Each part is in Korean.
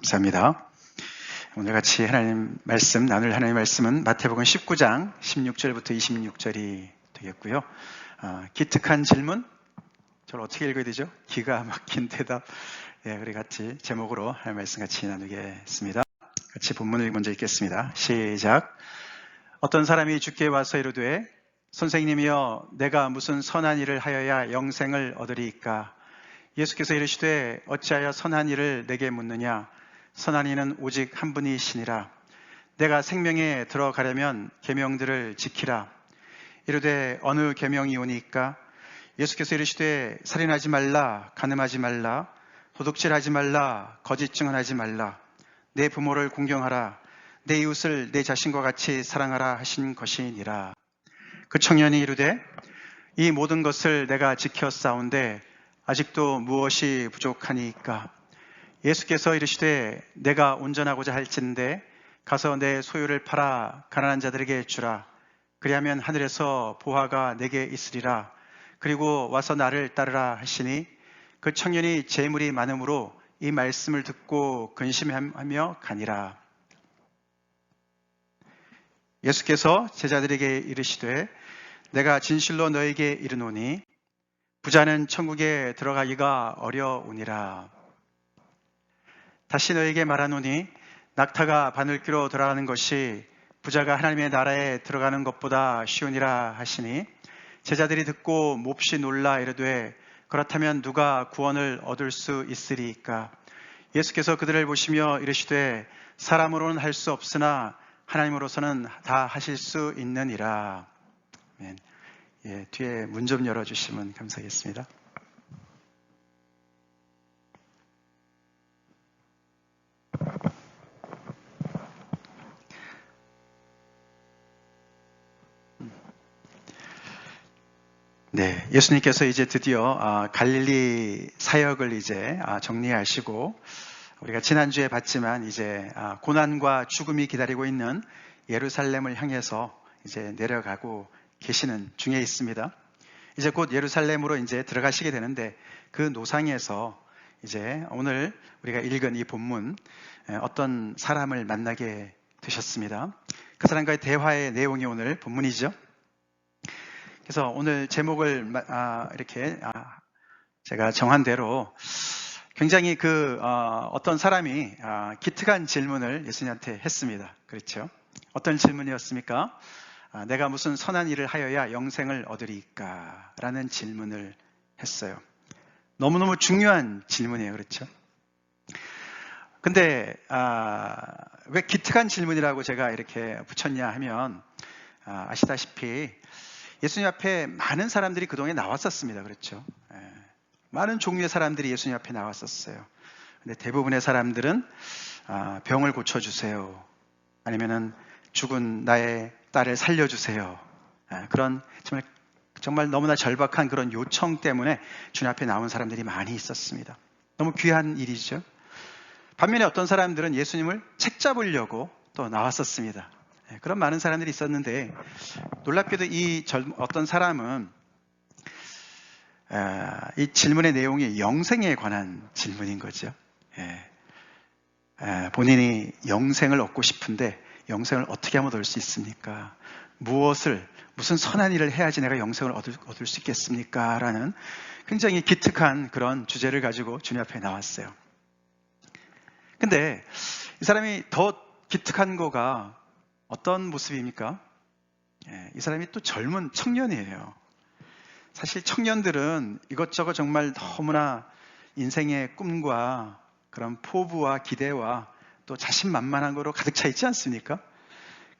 감사합니다. 오늘 같이 하나님 말씀 나눌 하나님의 말씀은 마태복음 19장 16절부터 26절이 되겠고요. 기특한 질문, 저를 어떻게 읽어야 되죠? 기가 막힌 대답. 우리 같이 제목으로 하나님의 말씀 같이 나누겠습니다. 같이 본문을 먼저 읽겠습니다. 시작. 어떤 사람이 주께 와서 이르되 선생님이여 내가 무슨 선한 일을 하여야 영생을 얻으리이까? 예수께서 이르시되 어찌하여 선한 일을 내게 묻느냐? 선한 이는 오직 한 분이시니라. 내가 생명에 들어가려면 계명들을 지키라. 이르되 어느 계명이오니까? 예수께서 이르시되 살인하지 말라, 간음하지 말라, 도둑질하지 말라, 거짓 증언하지 말라, 내 부모를 공경하라, 내 이웃을 내 자신과 같이 사랑하라 하신 것이니라. 그 청년이 이르되 이 모든 것을 내가 지켰사온데 아직도 무엇이 부족하니까? 예수께서 이르시되 내가 온전하고자 할진대 가서 내 소유를 팔아 가난한 자들에게 주라. 그리하면 하늘에서 보화가 내게 있으리라. 그리고 와서 나를 따르라 하시니 그 청년이 재물이 많음으로 이 말씀을 듣고 근심하며 가니라. 예수께서 제자들에게 이르시되 내가 진실로 너에게 이르노니 부자는 천국에 들어가기가 어려우니라. 다시 너에게 말하노니 낙타가 바늘귀로 돌아가는 것이 부자가 하나님의 나라에 들어가는 것보다 쉬우니라 하시니 제자들이 듣고 몹시 놀라 이르되 그렇다면 누가 구원을 얻을 수 있으리이까? 예수께서 그들을 보시며 이르시되 사람으로는 할 수 없으나 하나님으로서는 다 하실 수 있느니라. 뒤에 문 좀 열어주시면 감사하겠습니다. 네, 예수님께서 이제 드디어 갈릴리 사역을 이제 정리하시고 우리가 지난주에 봤지만 이제 고난과 죽음이 기다리고 있는 예루살렘을 향해서 이제 내려가고 계시는 중에 있습니다. 이제 곧 예루살렘으로 이제 들어가시게 되는데 그 노상에서 이제 오늘 우리가 읽은 이 본문 어떤 사람을 만나게 되셨습니다. 그 사람과의 대화의 내용이 오늘 본문이죠. 그래서 오늘 제목을 이렇게 제가 정한 대로 굉장히 어떤 사람이 기특한 질문을 예수님한테 했습니다. 그렇죠? 어떤 질문이었습니까? 내가 무슨 선한 일을 하여야 영생을 얻으리까? 라는 질문을 했어요. 너무너무 중요한 질문이에요. 그렇죠? 근데 왜 기특한 질문이라고 제가 이렇게 붙였냐 하면 아시다시피 예수님 앞에 많은 사람들이 그동안에 나왔었습니다. 그렇죠? 많은 종류의 사람들이 예수님 앞에 나왔었어요. 근데 대부분의 사람들은 병을 고쳐주세요. 아니면은 죽은 나의 딸을 살려주세요. 그런 정말 너무나 절박한 그런 요청 때문에 주님 앞에 나온 사람들이 많이 있었습니다. 너무 귀한 일이죠. 반면에 어떤 사람들은 예수님을 책잡으려고 또 나왔었습니다. 그런 많은 사람들이 있었는데 놀랍게도 어떤 사람은 이 질문의 내용이 영생에 관한 질문인 거죠. 본인이 영생을 얻고 싶은데 영생을 어떻게 하면 얻을 수 있습니까? 무슨 선한 일을 해야지 내가 영생을 얻을 수 있겠습니까? 라는 굉장히 기특한 그런 주제를 가지고 주님 앞에 나왔어요. 근데 이 사람이 더 기특한 거가 어떤 모습입니까? 이 사람이 또 젊은 청년이에요. 사실 청년들은 이것저것 정말 너무나 인생의 꿈과 그런 포부와 기대와 또 자신만만한 거로 가득 차 있지 않습니까?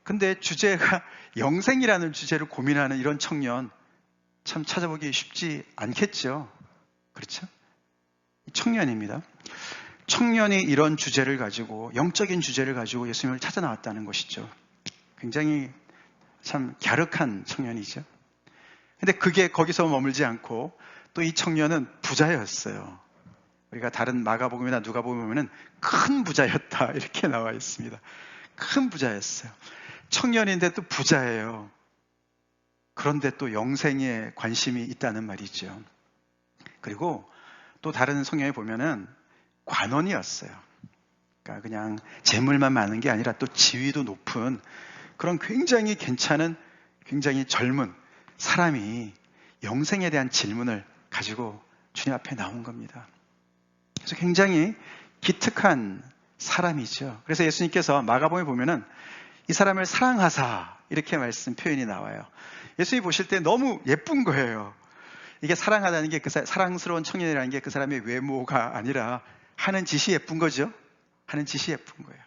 근데 주제가 영생이라는 주제를 고민하는 이런 청년 참 찾아보기 쉽지 않겠죠. 그렇죠? 청년입니다. 청년이 이런 주제를 가지고 영적인 주제를 가지고 예수님을 찾아 나왔다는 것이죠. 굉장히 참 갸륵한 청년이죠. 근데 그게 거기서 머물지 않고 또 이 청년은 부자였어요. 우리가 다른 마가복음이나 누가복음에 보면은 큰 부자였다 이렇게 나와 있습니다. 큰 부자였어요. 청년인데 또 부자예요. 그런데 또 영생에 관심이 있다는 말이죠. 그리고 또 다른 성경에 보면은 관원이었어요. 그러니까 그냥 재물만 많은 게 아니라 또 지위도 높은 그런 굉장히 괜찮은, 굉장히 젊은 사람이 영생에 대한 질문을 가지고 주님 앞에 나온 겁니다. 그래서 굉장히 기특한 사람이죠. 그래서 예수님께서 마가복음에 보면은 이 사람을 사랑하사 이렇게 말씀 표현이 나와요. 예수님이 보실 때 너무 예쁜 거예요. 이게 사랑하다는 게 사랑스러운 청년이라는 게 그 사람의 외모가 아니라 하는 짓이 예쁜 거죠. 하는 짓이 예쁜 거예요.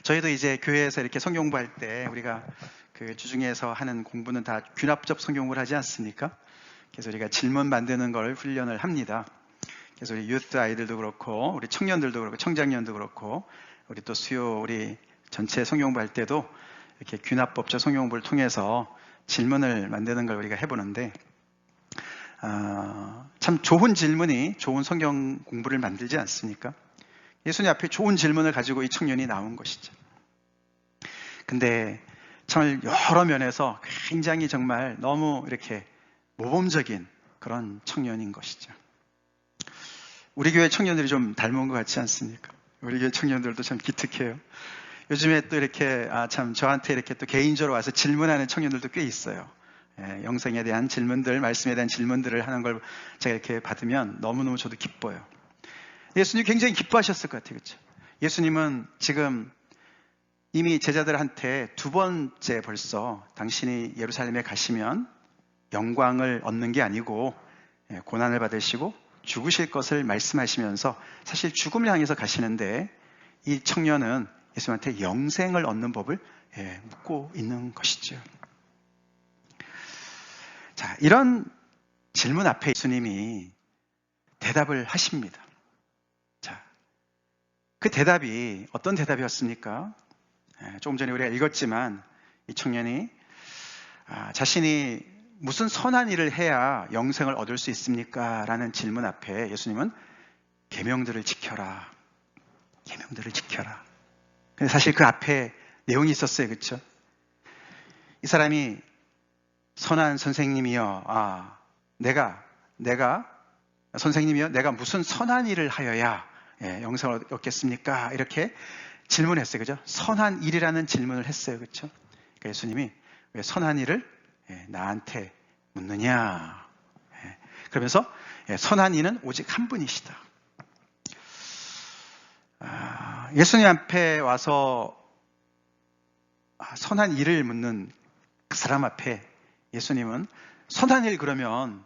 저희도 이제 교회에서 이렇게 성경 공부할 때 우리가 그 주중에서 하는 공부는 다 균합적 성경 공부를 하지 않습니까? 그래서 우리가 질문 만드는 걸 훈련을 합니다. 그래서 우리 유스 아이들도 그렇고 우리 청년들도 그렇고 청장년도 그렇고 우리 또 수요 우리 전체 성경 공부할 때도 이렇게 균합법적 성경 공부를 통해서 질문을 만드는 걸 우리가 해보는데 참 좋은 질문이 좋은 성경 공부를 만들지 않습니까? 예수님 앞에 좋은 질문을 가지고 이 청년이 나온 것이죠. 근데 정말 여러 면에서 굉장히 정말 너무 이렇게 모범적인 그런 청년인 것이죠. 우리 교회 청년들이 좀 닮은 것 같지 않습니까? 우리 교회 청년들도 참 기특해요. 요즘에 또 이렇게 참 저한테 이렇게 또 개인적으로 와서 질문하는 청년들도 꽤 있어요. 영성에 대한 질문들, 말씀에 대한 질문들을 하는 걸 제가 이렇게 받으면 너무너무 저도 기뻐요. 예수님 굉장히 기뻐하셨을 것 같아요. 그렇죠? 예수님은 지금 이미 제자들한테 두 번째 벌써 당신이 예루살렘에 가시면 영광을 얻는 게 아니고 고난을 받으시고 죽으실 것을 말씀하시면서 사실 죽음을 향해서 가시는데 이 청년은 예수님한테 영생을 얻는 법을 묻고 있는 것이죠. 자, 이런 질문 앞에 예수님이 대답을 하십니다. 자, 그 대답이 어떤 대답이었습니까? 조금 전에 우리가 읽었지만 이 청년이 자신이 무슨 선한 일을 해야 영생을 얻을 수 있습니까? 라는 질문 앞에 예수님은 계명들을 지켜라. 계명들을 지켜라. 근데 사실 그 앞에 내용이 있었어요. 그렇죠? 이 사람이 선한 선생님이여, 내가 선생님이여, 내가 무슨 선한 일을 하여야 영생을 얻겠습니까? 이렇게 질문했어요. 그죠? 선한 일이라는 질문을 했어요. 그렇죠? 그러니까 예수님이 왜 선한 일을 나한테 묻느냐? 그러면서 선한 이는 오직 한 분이시다. 예수님 앞에 와서 선한 일을 묻는 그 사람 앞에 예수님은 선한 일 그러면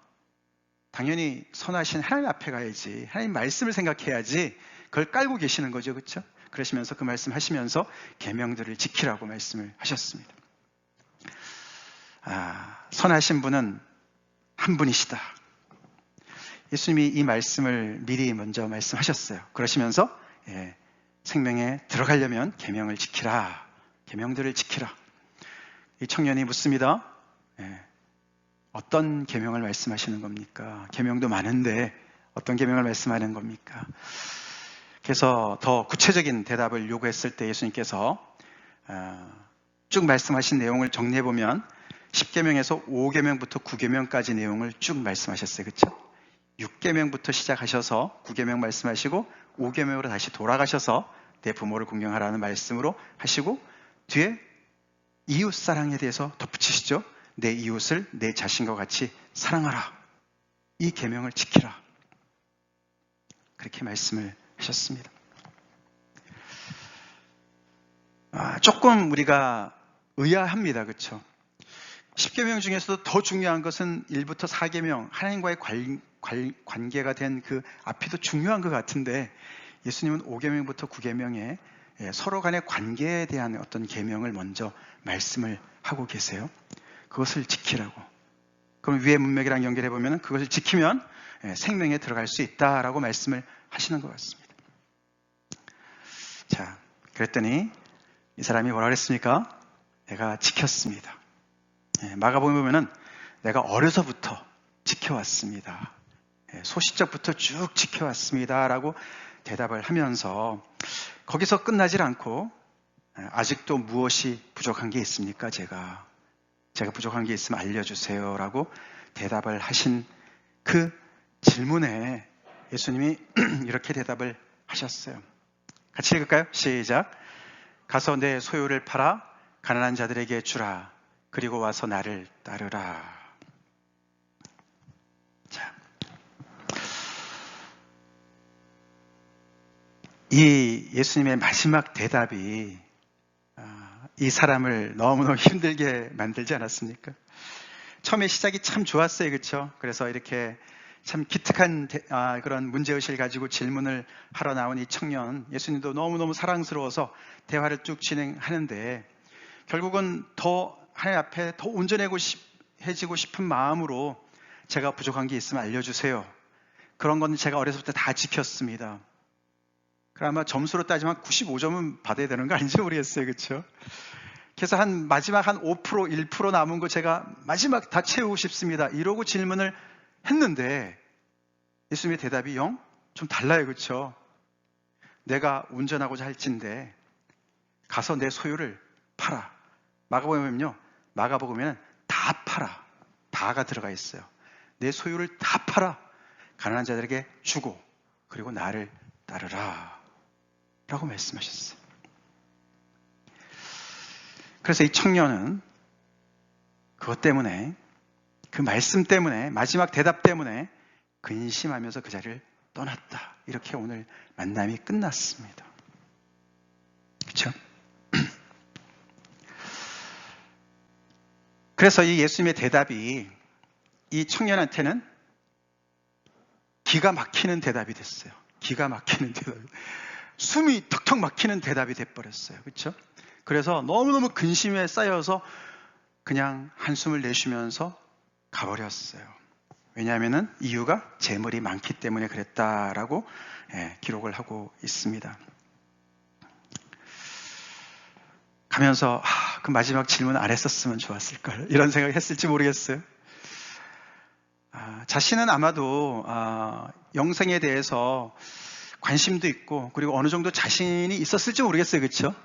당연히 선하신 하나님 앞에 가야지, 하나님 말씀을 생각해야지 그걸 깔고 계시는 거죠. 그렇죠? 그러시면서 그 말씀 하시면서 계명들을 지키라고 말씀을 하셨습니다. 선하신 분은 한 분이시다. 예수님이 이 말씀을 미리 먼저 말씀하셨어요. 그러시면서 생명에 들어가려면 계명을 지키라. 계명들을 지키라. 이 청년이 묻습니다. 어떤 계명을 말씀하시는 겁니까? 계명도 많은데 어떤 계명을 말씀하는 겁니까? 그래서 더 구체적인 대답을 요구했을 때 예수님께서 쭉 말씀하신 내용을 정리해보면 10계명에서 5계명부터 9계명까지 내용을 쭉 말씀하셨어요. 그렇죠? 6계명부터 시작하셔서 9계명 말씀하시고 5계명으로 다시 돌아가셔서 내 부모를 공경하라는 말씀으로 하시고 뒤에 이웃사랑에 대해서 덧붙이시죠. 내 이웃을 내 자신과 같이 사랑하라. 이 계명을 지키라. 그렇게 말씀을 하셨습니다. 조금 우리가 의아합니다. 그렇죠? 10계명 중에서도 더 중요한 것은 1부터 4계명 하나님과의 관계가 된 그 앞이 더 중요한 것 같은데 예수님은 5계명부터 9계명에 서로 간의 관계에 대한 어떤 계명을 먼저 말씀을 하고 계세요. 그것을 지키라고. 그럼 위의 문맥이랑 연결해 보면 그것을 지키면 생명에 들어갈 수 있다라고 말씀을 하시는 것 같습니다. 자, 그랬더니 이 사람이 뭐라 그랬습니까? 내가 지켰습니다. 마가복음에 보면은 내가 어려서부터 지켜왔습니다. 소시적부터 쭉 지켜왔습니다. 라고 대답을 하면서 거기서 끝나질 않고 아직도 무엇이 부족한 게 있습니까? 제가 부족한 게 있으면 알려주세요. 라고 대답을 하신 그 질문에 예수님이 이렇게 대답을 하셨어요. 같이 읽을까요? 시작. 가서 내 소유를 팔아 가난한 자들에게 주라. 그리고 와서 나를 따르라. 자, 이 예수님의 마지막 대답이 이 사람을 너무너무 힘들게 만들지 않았습니까? 처음에 시작이 참 좋았어요. 그렇죠? 그래서 이렇게 참 기특한 그런 문제의식을 가지고 질문을 하러 나온 이 청년, 예수님도 너무너무 사랑스러워서 대화를 쭉 진행하는데 결국은 더 하나님 앞에 더 온전해지고 싶은 마음으로 제가 부족한 게 있으면 알려주세요. 그런 건 제가 어려서부터 다 지켰습니다. 그럼 아마 점수로 따지면 95점은 받아야 되는 거 아닌지 모르겠어요. 그렇죠? 그래서 마지막 한 5%, 1% 남은 거 제가 마지막 다 채우고 싶습니다. 이러고 질문을 했는데 예수님의 대답이 영 좀 달라요. 그렇죠? 내가 운전하고자 할진데 가서 내 소유를 팔아. 마가복음에는 다 팔아. 다가 들어가 있어요. 내 소유를 다 팔아. 가난한 자들에게 주고 그리고 나를 따르라. 라고 말씀하셨어요. 그래서 이 청년은 그것 때문에, 그 말씀 때문에, 마지막 대답 때문에 근심하면서 그 자리를 떠났다. 이렇게 오늘 만남이 끝났습니다. 그렇죠? 그래서 이 예수님의 대답이 이 청년한테는 기가 막히는 대답이 됐어요. 기가 막히는 대답. 숨이 턱턱 막히는 대답이 돼버렸어요. 그렇죠? 그래서 너무너무 근심에 쌓여서 그냥 한숨을 내쉬면서 가버렸어요. 왜냐하면 이유가 재물이 많기 때문에 그랬다라고 기록을 하고 있습니다. 가면서 그 마지막 질문 안 했었으면 좋았을걸 이런 생각을 했을지 모르겠어요. 자신은 아마도 영생에 대해서 관심도 있고 그리고 어느 정도 자신이 있었을지 모르겠어요. 그렇죠?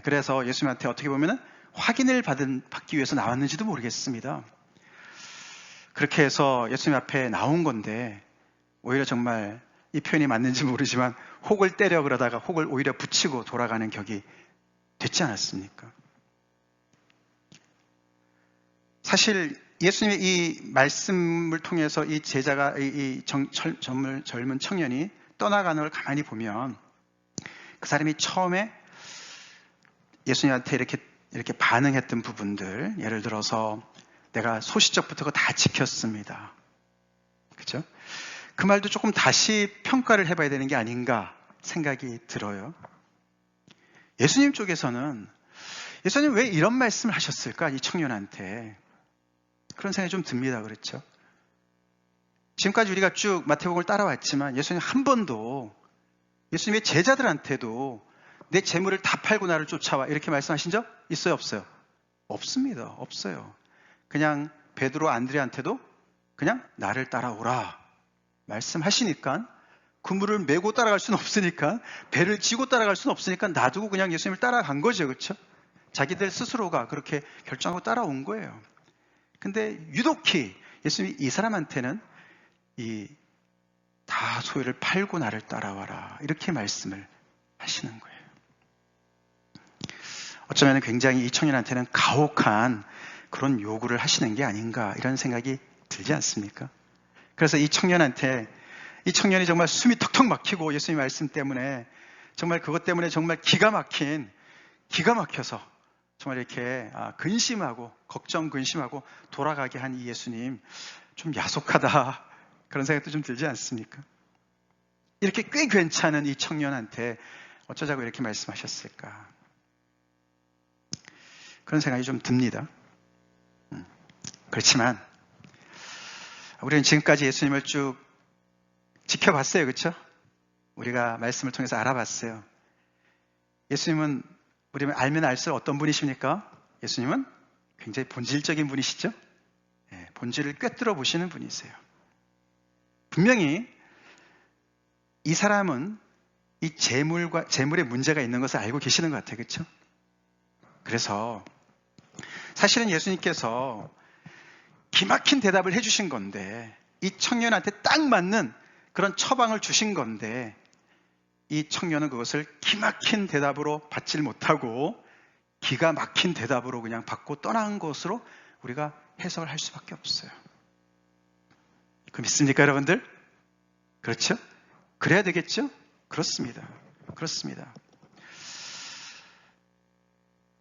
그래서 예수님한테 어떻게 보면 확인을 받기 위해서 나왔는지도 모르겠습니다. 그렇게 해서 예수님 앞에 나온 건데 오히려 정말 이 표현이 맞는지 모르지만 혹을 때려 그러다가 혹을 오히려 붙이고 돌아가는 격이 됐지 않았습니까? 사실 예수님의 이 말씀을 통해서 이 제자가 이 젊은 청년이 떠나가는 걸 가만히 보면 그 사람이 처음에 예수님한테 이렇게 반응했던 부분들, 예를 들어서 내가 소시적부터 다 지켰습니다. 그렇죠? 그 말도 조금 다시 평가를 해봐야 되는 게 아닌가 생각이 들어요. 예수님 쪽에서는 예수님 왜 이런 말씀을 하셨을까? 이 청년한테. 그런 생각이 좀 듭니다. 그렇죠? 지금까지 우리가 쭉 마태복음을 따라왔지만 예수님 한 번도 예수님의 제자들한테도 내 재물을 다 팔고 나를 쫓아와 이렇게 말씀하신 적 있어요? 없어요? 없습니다. 없어요. 그냥 베드로 안드레한테도 그냥 나를 따라오라 말씀하시니까 그물을 메고 따라갈 수는 없으니까 배를 지고 따라갈 수는 없으니까 놔두고 그냥 예수님을 따라간 거죠. 그렇죠? 자기들 스스로가 그렇게 결정하고 따라온 거예요. 근데 유독히 예수님이 이 사람한테는 다 소유를 팔고 나를 따라와라 이렇게 말씀을 하시는 거예요. 어쩌면 굉장히 이 청년한테는 가혹한 그런 요구를 하시는 게 아닌가 이런 생각이 들지 않습니까? 그래서 이 청년이 정말 숨이 턱턱 막히고 예수님 말씀 때문에 정말 그것 때문에 정말 기가 막혀서 정말 이렇게 근심하고 근심하고 돌아가게 한 이 예수님 좀 야속하다 그런 생각도 좀 들지 않습니까? 이렇게 꽤 괜찮은 이 청년한테 어쩌자고 이렇게 말씀하셨을까? 그런 생각이 좀 듭니다. 그렇지만 우리는 지금까지 예수님을 쭉 지켜봤어요. 그렇죠? 우리가 말씀을 통해서 알아봤어요. 예수님은 우리가 알면 알수록 어떤 분이십니까? 예수님은 굉장히 본질적인 분이시죠? 본질을 꿰뚫어 보시는 분이세요. 분명히 이 사람은 이 재물의 문제가 있는 것을 알고 계시는 것 같아요. 그렇죠? 그래서 사실은 예수님께서 기막힌 대답을 해주신 건데 이 청년한테 딱 맞는 그런 처방을 주신 건데 이 청년은 그것을 기막힌 대답으로 받질 못하고 기가 막힌 대답으로 그냥 받고 떠난 것으로 우리가 해석을 할 수밖에 없어요. 그 믿습니까, 여러분들? 그렇죠? 그래야 되겠죠? 그렇습니다. 그렇습니다.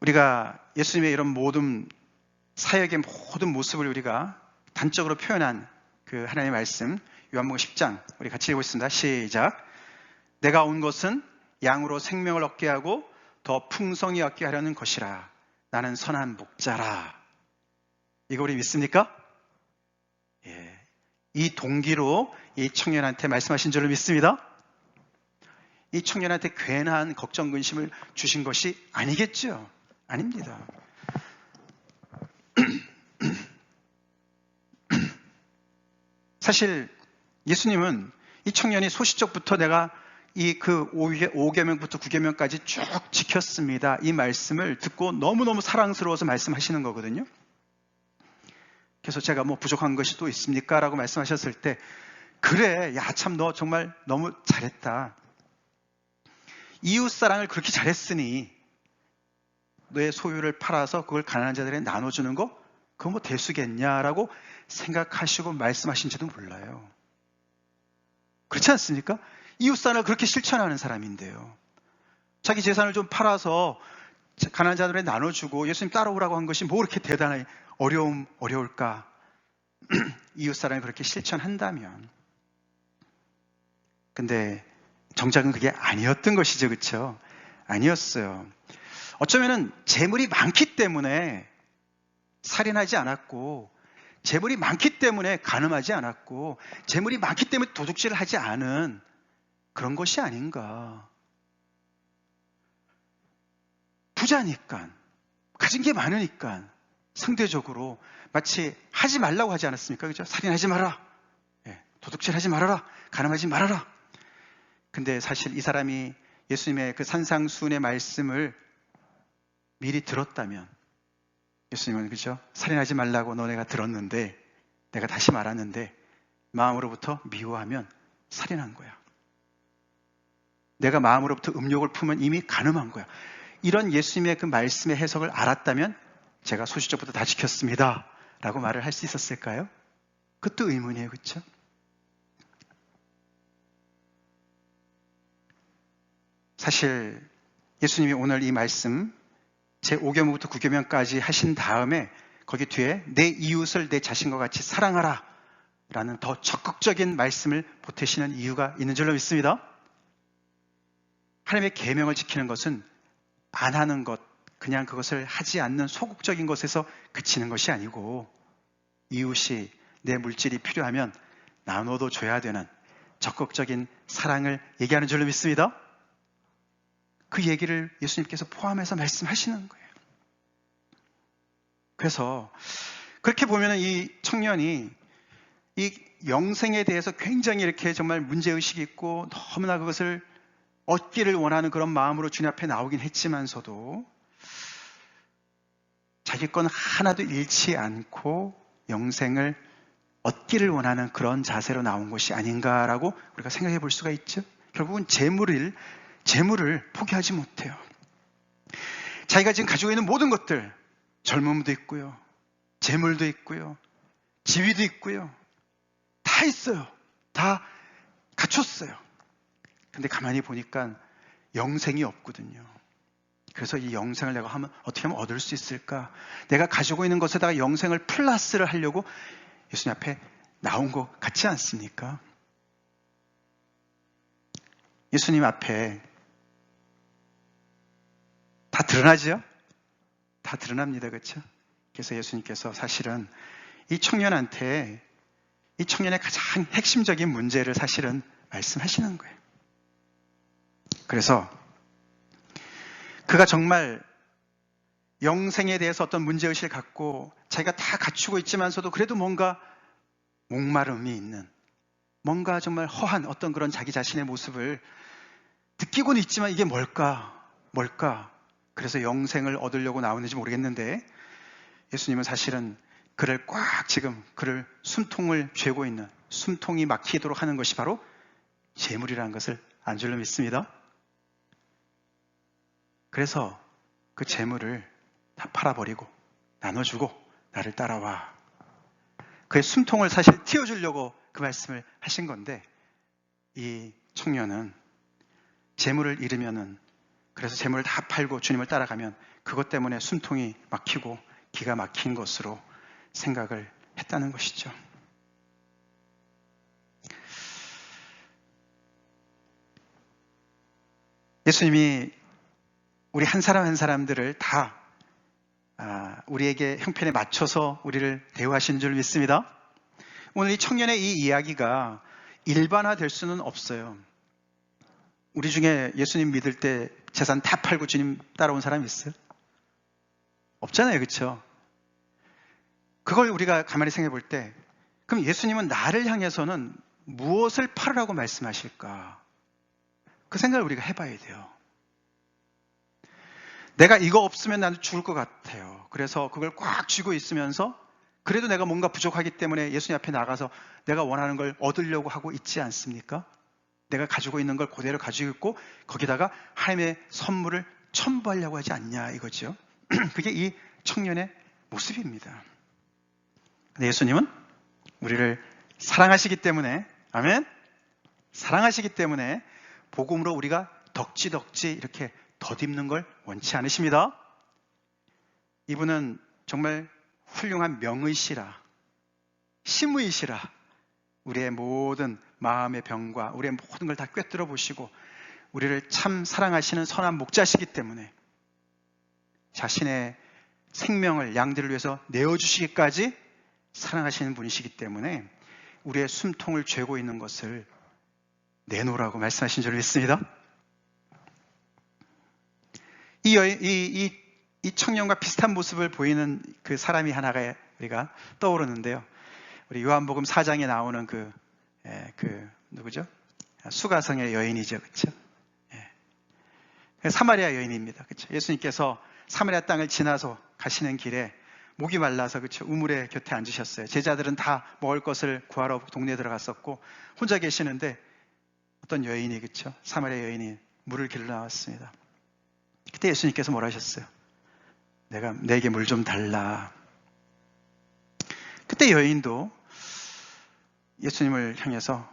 우리가 예수님의 이런 모든 사역의 모든 모습을 우리가 단적으로 표현한 그 하나님의 말씀, 요한복음 10장 우리 같이 읽어보겠습니다. 시작. 내가 온 것은 양으로 생명을 얻게 하고 더 풍성히 얻게 하려는 것이라. 나는 선한 목자라. 이거 우리 믿습니까? 예. 이 동기로 이 청년한테 말씀하신 줄로 믿습니다. 이 청년한테 괜한 걱정 근심을 주신 것이 아니겠죠? 아닙니다. 사실 예수님은 이 청년이 소시적부터 내가 이 그 5계명부터 9계명까지 쭉 지켰습니다. 이 말씀을 듣고 너무너무 사랑스러워서 말씀하시는 거거든요. 그래서 제가 뭐 부족한 것이 또 있습니까? 라고 말씀하셨을 때 그래, 야 참 너 정말 너무 잘했다. 이웃사랑을 그렇게 잘했으니 너의 소유를 팔아서 그걸 가난한 자들에게 나눠주는 거 그거 뭐 대수겠냐라고 생각하시고 말씀하신지도 몰라요. 그렇지 않습니까? 이웃사랑을 그렇게 실천하는 사람인데요. 자기 재산을 좀 팔아서 가난한 자들에게 나눠주고 예수님 따라오라고 한 것이 뭐 그렇게 대단히 어려울까? 이웃사랑을 그렇게 실천한다면. 근데 정작은 그게 아니었던 것이죠. 그렇죠? 아니었어요. 어쩌면은 재물이 많기 때문에 살인하지 않았고 재물이 많기 때문에 간음하지 않았고 재물이 많기 때문에 도둑질을 하지 않은 그런 것이 아닌가. 부자니까 가진 게 많으니까 상대적으로 마치 하지 말라고 하지 않았습니까? 그죠? 살인하지 말아라. 도둑질하지 말아라. 간음하지 말아라. 근데 사실 이 사람이 예수님의 그 산상수훈의 말씀을 미리 들었다면 예수님은 그죠? 살인하지 말라고 너네가 들었는데 내가 다시 말하는데 마음으로부터 미워하면 살인한 거야. 내가 마음으로부터 음욕을 품으면 이미 간음한 거야. 이런 예수님의 그 말씀의 해석을 알았다면 제가 소시적부터 다 지켰습니다. 라고 말을 할 수 있었을까요? 그것도 의문이에요. 그렇죠? 사실 예수님이 오늘 이 말씀 제5계명부터 9계명까지 하신 다음에 거기 뒤에 내 이웃을 내 자신과 같이 사랑하라 라는 더 적극적인 말씀을 보태시는 이유가 있는 줄로 믿습니다. 하나님의 계명을 지키는 것은 안 하는 것, 그냥 그것을 하지 않는 소극적인 것에서 그치는 것이 아니고 이웃이 내 물질이 필요하면 나눠도 줘야 되는 적극적인 사랑을 얘기하는 줄로 믿습니다. 그 얘기를 예수님께서 포함해서 말씀하시는 거예요. 그래서 그렇게 보면 이 청년이 이 영생에 대해서 굉장히 이렇게 정말 문제의식이 있고 너무나 그것을 얻기를 원하는 그런 마음으로 주님 앞에 나오긴 했지만서도 자기 건 하나도 잃지 않고 영생을 얻기를 원하는 그런 자세로 나온 것이 아닌가라고 우리가 생각해 볼 수가 있죠. 결국은 재물을 포기하지 못해요. 자기가 지금 가지고 있는 모든 것들, 젊음도 있고요, 재물도 있고요, 지위도 있고요, 다 있어요. 다 갖췄어요. 근데 가만히 보니까 영생이 없거든요. 그래서 이 영생을 내가 어떻게 하면 얻을 수 있을까? 내가 가지고 있는 것에다가 영생을 플러스를 하려고 예수님 앞에 나온 것 같지 않습니까? 예수님 앞에 다 드러나죠? 다 드러납니다. 그렇죠? 그래서 예수님께서 사실은 이 청년한테 이 청년의 가장 핵심적인 문제를 사실은 말씀하시는 거예요. 그래서 그가 정말 영생에 대해서 어떤 문제의식을 갖고 자기가 다 갖추고 있지만서도 그래도 뭔가 목마름이 있는 뭔가 정말 허한 어떤 그런 자기 자신의 모습을 느끼고는 있지만 이게 뭘까? 그래서 영생을 얻으려고 나오는지 모르겠는데 예수님은 사실은 그를 꽉 지금 그를 숨통을 쥐고 있는 숨통이 막히도록 하는 것이 바로 재물이라는 것을 안 줄로 믿습니다. 그래서 그 재물을 다 팔아버리고 나눠주고 나를 따라와. 그의 숨통을 사실 틔워주려고 그 말씀을 하신 건데, 이 청년은 재물을 잃으면은, 그래서 재물을 다 팔고 주님을 따라가면 그것 때문에 숨통이 막히고 기가 막힌 것으로 생각을 했다는 것이죠. 예수님이 우리 한 사람 한 사람들을 다 우리에게 형편에 맞춰서 우리를 대우하시는 줄 믿습니다. 오늘 이 청년의 이 이야기가 일반화될 수는 없어요. 우리 중에 예수님 믿을 때 재산 다 팔고 주님 따라온 사람이 있어요? 없잖아요, 그렇죠? 그걸 우리가 가만히 생각해 볼 때, 그럼 예수님은 나를 향해서는 무엇을 팔으라고 말씀하실까? 그 생각을 우리가 해봐야 돼요. 내가 이거 없으면 나는 죽을 것 같아요. 그래서 그걸 꽉 쥐고 있으면서 그래도 내가 뭔가 부족하기 때문에 예수님 앞에 나가서 내가 원하는 걸 얻으려고 하고 있지 않습니까? 내가 가지고 있는 걸 그대로 가지고 있고 거기다가 하나님의 선물을 첨부하려고 하지 않냐 이거죠. 그게 이 청년의 모습입니다. 근데 예수님은 우리를 사랑하시기 때문에, 아멘? 사랑하시기 때문에 복음으로 우리가 덕지덕지 이렇게 덧입는 걸 원치 않으십니다. 이분은 정말 훌륭한 명의시라, 심의시라, 우리의 모든 마음의 병과 우리의 모든 걸 다 꿰뚫어 보시고 우리를 참 사랑하시는 선한 목자시기 때문에 자신의 생명을 양들을 위해서 내어주시기까지 사랑하시는 분이시기 때문에 우리의 숨통을 죄고 있는 것을 내놓으라고 말씀하신 줄 믿습니다. 이 청년과 비슷한 모습을 보이는 그 사람이 하나가 우리가 떠오르는데요. 우리 요한복음 4장에 나오는 누구죠? 수가성의 여인이죠, 그렇죠? 사마리아 여인입니다, 그렇죠? 예수님께서 사마리아 땅을 지나서 가시는 길에 목이 말라서, 그렇죠? 우물의 곁에 앉으셨어요. 제자들은 다 먹을 것을 구하러 동네에 들어갔었고 혼자 계시는데 어떤 여인이, 그렇죠? 사마리아 여인이 물을 길러 나왔습니다. 그때 예수님께서 뭐라 하셨어요? 내게 물 좀 달라. 그때 여인도 예수님을 향해서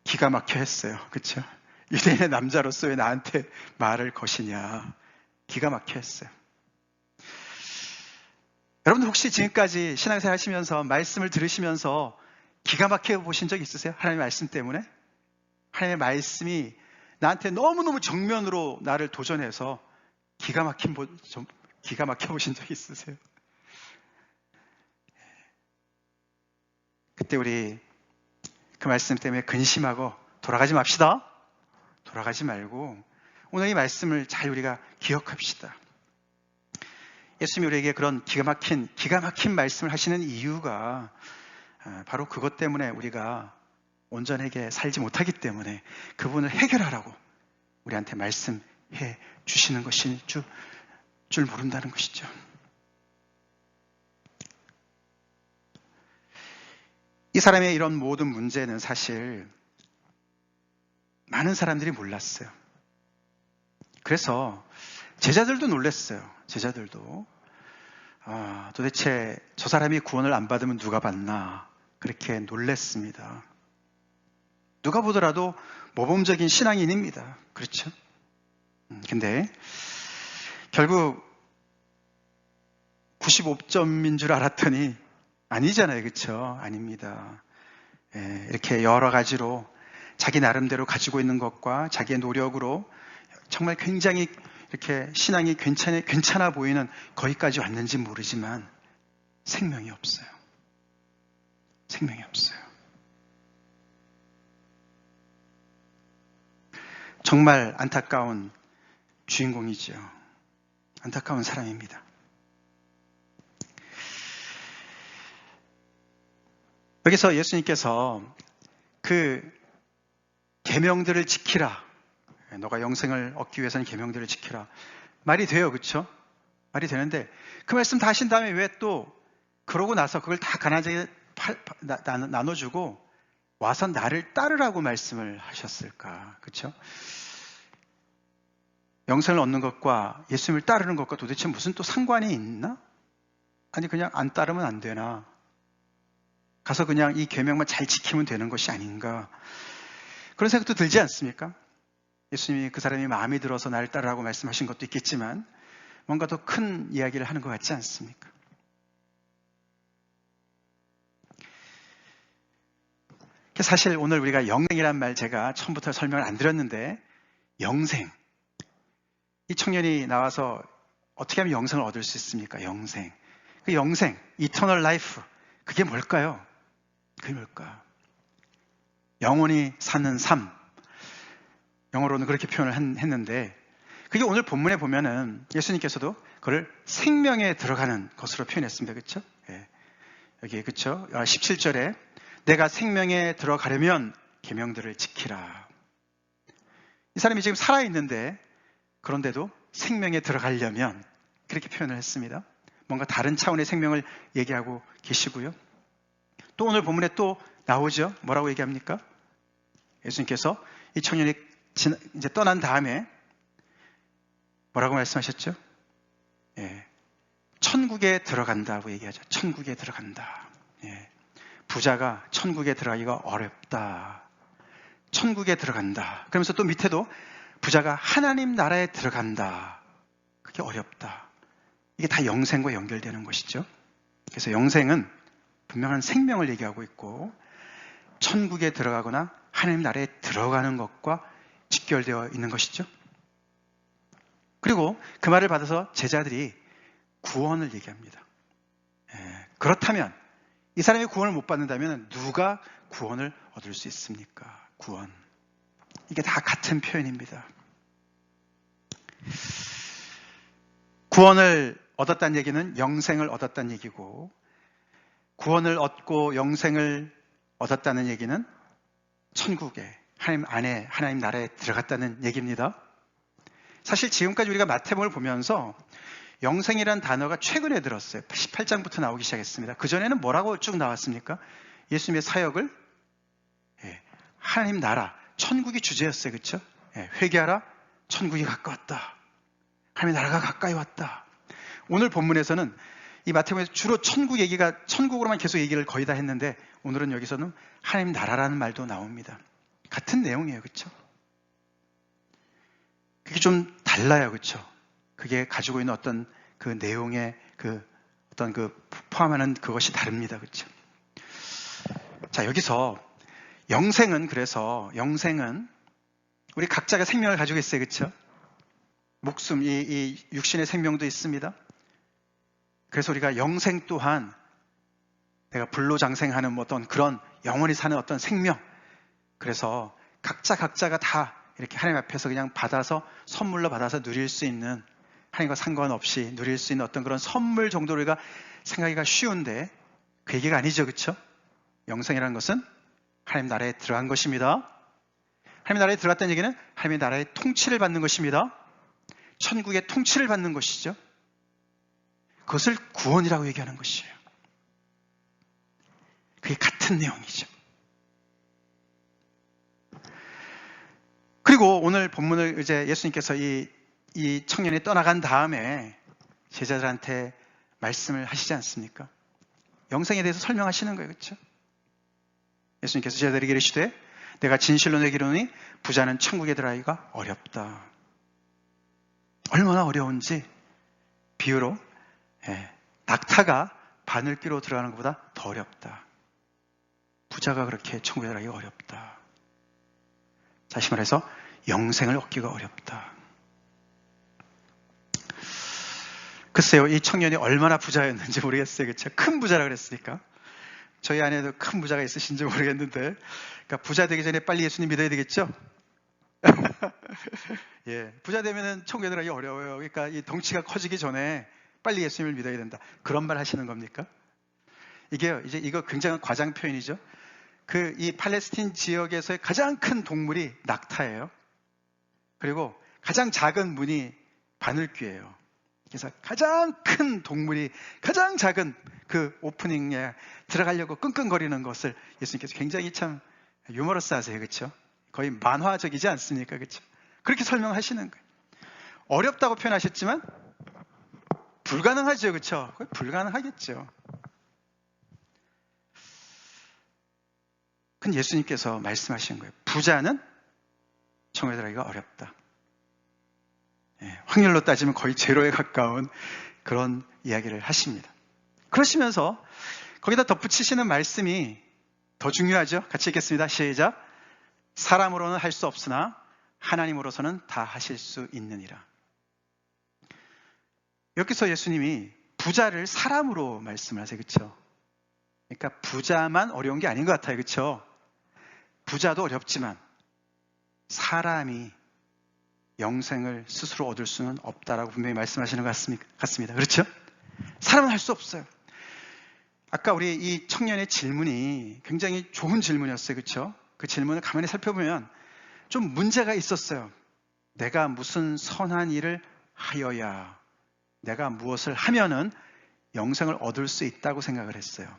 기가 막혀 했어요. 그렇죠? 유대인의 남자로서 왜 나한테 말을 거시냐. 기가 막혀 했어요. 여러분들 혹시 지금까지 신앙생활 하시면서 말씀을 들으시면서 기가 막혀 보신 적 있으세요? 하나님의 말씀 때문에? 하나님의 말씀이 나한테 너무너무 정면으로 나를 도전해서 기가 막혀 보신 적 있으세요? 그때 우리 그 말씀 때문에 근심하고 돌아가지 맙시다. 돌아가지 말고 오늘 이 말씀을 잘 우리가 기억합시다. 예수님이 우리에게 그런 기가 막힌 말씀을 하시는 이유가 바로 그것 때문에 우리가 온전하게 살지 못하기 때문에 그분을 해결하라고 우리한테 말씀해 주시는 것일 줄 모른다는 것이죠. 이 사람의 이런 모든 문제는 사실 많은 사람들이 몰랐어요. 그래서 제자들도 놀랐어요. 제자들도 도대체 저 사람이 구원을 안 받으면 누가 받나 그렇게 놀랐습니다. 누가 보더라도 모범적인 신앙인입니다. 그렇죠? 근데 결국 95점인 줄 알았더니 아니잖아요. 그렇죠? 아닙니다. 이렇게 여러 가지로 자기 나름대로 가지고 있는 것과 자기의 노력으로 정말 굉장히 이렇게 신앙이 괜찮아 보이는 거기까지 왔는지 모르지만 생명이 없어요. 생명이 없어요. 정말 안타까운 주인공이죠. 안타까운 사람입니다. 여기서 예수님께서 그 계명들을 지키라. 너가 영생을 얻기 위해서는 계명들을 지키라. 말이 돼요. 그렇죠? 말이 되는데 그 말씀 다 하신 다음에 왜 또 그러고 나서 그걸 다 가난하게 나눠주고 와서 나를 따르라고 말씀을 하셨을까? 그렇죠? 영생을 얻는 것과 예수님을 따르는 것과 도대체 무슨 또 상관이 있나? 아니 그냥 안 따르면 안 되나? 가서 그냥 이 계명만 잘 지키면 되는 것이 아닌가? 그런 생각도 들지 않습니까? 예수님이 그 사람이 마음에 들어서 나를 따르라고 말씀하신 것도 있겠지만 뭔가 더 큰 이야기를 하는 것 같지 않습니까? 사실 오늘 우리가 영생이란 말 제가 처음부터 설명을 안 드렸는데 영생, 이 청년이 나와서 어떻게 하면 영생을 얻을 수 있습니까? 영생, 그 영생, eternal life, 그게 뭘까요? 그게 뭘까? 영원히 사는 삶, 영어로는 그렇게 표현을 했는데 그게 오늘 본문에 보면은 예수님께서도 그걸 생명에 들어가는 것으로 표현했습니다. 그렇죠? 예. 여기 그렇죠? 17절에 내가 생명에 들어가려면 계명들을 지키라. 이 사람이 지금 살아있는데 그런데도 생명에 들어가려면 그렇게 표현을 했습니다. 뭔가 다른 차원의 생명을 얘기하고 계시고요. 또 오늘 본문에 또 나오죠. 뭐라고 얘기합니까? 예수님께서 이 청년이 이제 떠난 다음에 뭐라고 말씀하셨죠? 예. 천국에 들어간다고 얘기하죠. 천국에 들어간다. 예. 부자가 천국에 들어가기가 어렵다. 천국에 들어간다. 그러면서 또 밑에도 부자가 하나님 나라에 들어간다. 그게 어렵다. 이게 다 영생과 연결되는 것이죠. 그래서 영생은 분명한 생명을 얘기하고 있고 천국에 들어가거나 하나님 나라에 들어가는 것과 직결되어 있는 것이죠. 그리고 그 말을 받아서 제자들이 구원을 얘기합니다. 그렇다면 이 사람이 구원을 못 받는다면 누가 구원을 얻을 수 있습니까? 구원. 이게 다 같은 표현입니다. 구원을 얻었다는 얘기는 영생을 얻었다는 얘기고 구원을 얻고 영생을 얻었다는 얘기는 천국에 하나님 안에 하나님 나라에 들어갔다는 얘기입니다. 사실 지금까지 우리가 마태복음을 보면서 영생이라는 단어가 최근에 들었어요. 18장부터 나오기 시작했습니다. 그전에는 뭐라고 쭉 나왔습니까? 예수님의 사역을 하나님 나라, 천국이 주제였어요. 그렇죠? 회개하라, 천국이 가까웠다. 하나님의 나라가 가까이 왔다. 오늘 본문에서는 이 마태복음에서 주로 천국 얘기가 천국으로만 계속 얘기를 거의 다 했는데 오늘은 여기서는 하나님 나라라는 말도 나옵니다. 같은 내용이에요. 그렇죠? 그게 좀 달라요. 그렇죠? 그게 가지고 있는 어떤 그 내용의 어떤 포함하는 그것이 다릅니다. 그렇죠? 자, 여기서 그래서 영생은 우리 각자가 생명을 가지고 있어요. 그렇죠? 목숨, 이 육신의 생명도 있습니다. 그래서 우리가 영생 또한 내가 불로장생하는 어떤 그런 영원히 사는 어떤 생명. 그래서 각자가 다 이렇게 하나님 앞에서 그냥 받아서 선물로 받아서 누릴 수 있는 하나님과 상관없이 누릴 수 있는 어떤 그런 선물 정도로 우리가 생각하기가 쉬운데 그 얘기가 아니죠. 그렇죠? 영생이라는 것은 하나님 나라에 들어간 것입니다. 하나님 나라에 들어갔다는 얘기는 하나님의 나라의 통치를 받는 것입니다. 천국의 통치를 받는 것이죠. 그것을 구원이라고 얘기하는 것이에요. 그게 같은 내용이죠. 그리고 오늘 본문을 이제 예수님께서 이 청년이 떠나간 다음에 제자들한테 말씀을 하시지 않습니까? 영생에 대해서 설명하시는 거예요. 그렇죠? 예수님께서 제자들에게 이르시되 내가 진실로 내게 이르노니 부자는 천국에 들어가기가 어렵다. 얼마나 어려운지 비유로 낙타가 바늘귀로 들어가는 것보다 더 어렵다. 부자가 그렇게 천국에 들어가기가 어렵다. 다시 말해서 영생을 얻기가 어렵다. 글쎄요, 이 청년이 얼마나 부자였는지 모르겠어요. 그렇죠? 큰 부자라 그랬으니까. 저희 안에도 큰 부자가 있으신지 모르겠는데, 그러니까 부자 되기 전에 빨리 예수님 믿어야 되겠죠? 예, 부자 되면은 천국에 들어가기 어려워요. 그러니까 이 덩치가 커지기 전에 빨리 예수님을 믿어야 된다. 그런 말 하시는 겁니까? 이거 굉장한 과장 표현이죠. 이 팔레스틴 지역에서의 가장 큰 동물이 낙타예요. 그리고 가장 작은 문이 바늘귀예요. 그래서 가장 큰 동물이 가장 작은 그 오프닝에 들어가려고 끙끙거리는 것을 예수님께서 굉장히 참 유머러스 하세요. 그렇죠? 거의 만화적이지 않습니까? 그렇죠? 그렇게 설명하시는 거예요. 어렵다고 표현하셨지만 불가능하죠. 그렇죠? 거의 불가능하겠죠. 근데 예수님께서 말씀하신 거예요. 부자는 천국에 들어가기가 어렵다. 확률로 따지면 거의 제로에 가까운 그런 이야기를 하십니다. 그러시면서 거기다 덧붙이시는 말씀이 더 중요하죠. 같이 읽겠습니다. 시작. 사람으로는 할 수 없으나 하나님으로서는 다 하실 수 있느니라. 여기서 예수님이 부자를 사람으로 말씀하세요. 그렇죠? 그러니까 부자만 어려운 게 아닌 것 같아요. 그렇죠? 부자도 어렵지만 사람이 영생을 스스로 얻을 수는 없다라고 분명히 말씀하시는 것 같습니다. 그렇죠? 사람은 할 수 없어요. 아까 우리 이 청년의 질문이 굉장히 좋은 질문이었어요. 그렇죠? 그 질문을 가만히 살펴보면 좀 문제가 있었어요. 내가 무슨 선한 일을 하여야, 내가 무엇을 하면은 영생을 얻을 수 있다고 생각을 했어요.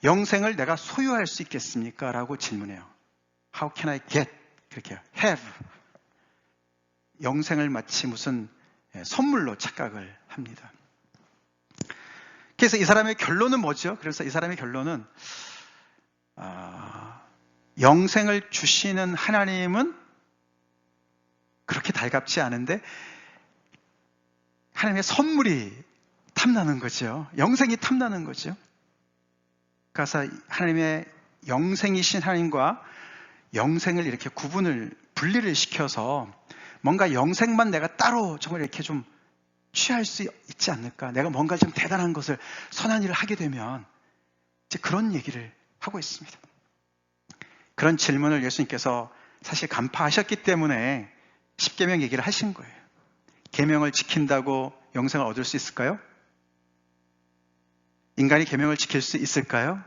영생을 내가 소유할 수 있겠습니까? 라고 질문해요. How can I get? 그렇게 have. 영생을 마치 무슨 선물로 착각을 합니다. 그래서 이 사람의 결론은 뭐죠? 그래서 이 사람의 결론은 영생을 주시는 하나님은 그렇게 달갑지 않은데 하나님의 선물이 탐나는 거죠. 영생이 탐나는 거죠. 그래서 하나님의 영생이신 하나님과 영생을 이렇게 분리를 시켜서 뭔가 영생만 내가 따로 정말 이렇게 좀 취할 수 있지 않을까? 내가 뭔가 좀 대단한 것을, 선한 일을 하게 되면 이제 그런 얘기를 하고 있습니다. 그런 질문을 예수님께서 사실 간파하셨기 때문에 십계명 얘기를 하신 거예요. 계명을 지킨다고 영생을 얻을 수 있을까요? 인간이 계명을 지킬 수 있을까요?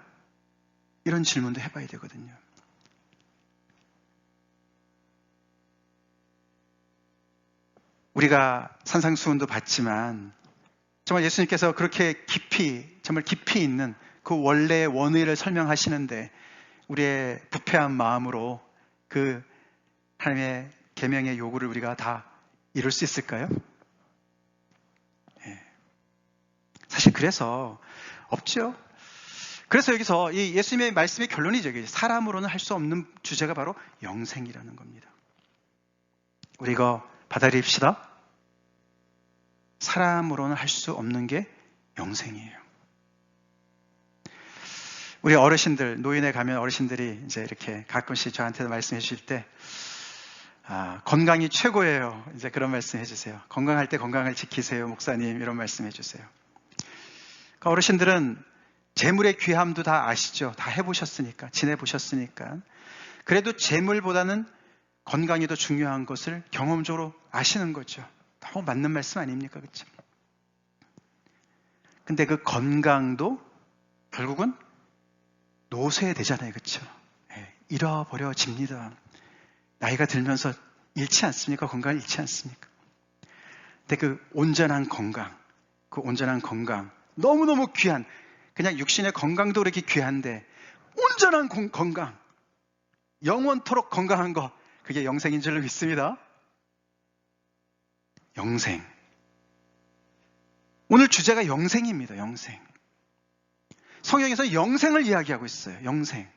이런 질문도 해봐야 되거든요. 우리가 산상수훈도 봤지만 정말 예수님께서 그렇게 정말 깊이 있는 그 원래의 원의를 설명하시는데 우리의 부패한 마음으로 그 하나님의 계명의 요구를 우리가 다 이룰 수 있을까요? 사실 그래서 없죠. 그래서 여기서 이 예수님의 말씀의 결론이죠. 사람으로는 할 수 없는 주제가 바로 영생이라는 겁니다. 우리 이거 받아들입시다. 사람으로는 할 수 없는 게 영생이에요. 우리 어르신들, 노인에 가면 어르신들이 이제 이렇게 가끔씩 저한테 말씀해 주실 때, 건강이 최고예요. 이제 그런 말씀 해주세요. 건강할 때 건강을 지키세요, 목사님. 이런 말씀 해주세요. 그러니까 어르신들은 재물의 귀함도 다 아시죠? 다 해보셨으니까, 지내보셨으니까. 그래도 재물보다는 건강이 더 중요한 것을 경험적으로 아시는 거죠. 너무 맞는 말씀 아닙니까? 그렇죠? 근데 그 건강도 결국은 노쇠되잖아요. 그렇죠? 잃어버려집니다. 나이가 들면서 잃지 않습니까? 건강을 잃지 않습니까? 근데 그 온전한 건강, 너무너무 귀한, 그냥 육신의 건강도 그렇게 귀한데 온전한 건강, 영원토록 건강한 거, 그게 영생인 줄로 믿습니다. 영생. 오늘 주제가 영생입니다. 영생. 성경에서 영생을 이야기하고 있어요. 영생.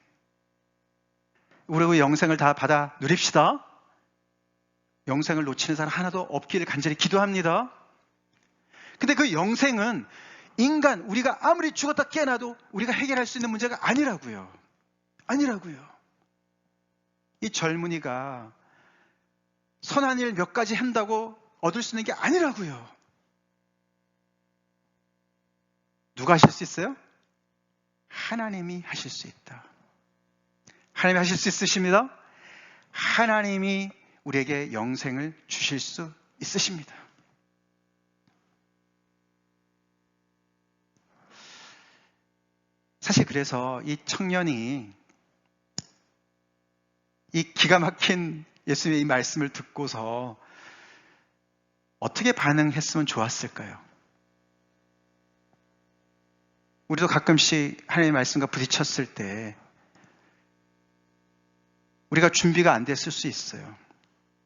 우리 그 영생을 다 받아 누립시다. 영생을 놓치는 사람 하나도 없기를 간절히 기도합니다. 근데 그 영생은 인간, 우리가 아무리 죽었다 깨어나도 우리가 해결할 수 있는 문제가 아니라고요. 이 젊은이가 선한 일 몇 가지 한다고 얻을 수 있는 게 아니라고요. 누가 하실 수 있어요? 하나님이 하실 수 있다. 하나님이 하실 수 있으십니다. 하나님이 우리에게 영생을 주실 수 있으십니다. 사실 그래서 이 청년이 이 기가 막힌 예수님의 이 말씀을 듣고서 어떻게 반응했으면 좋았을까요? 우리도 가끔씩 하나님의 말씀과 부딪혔을 때 우리가 준비가 안 됐을 수 있어요.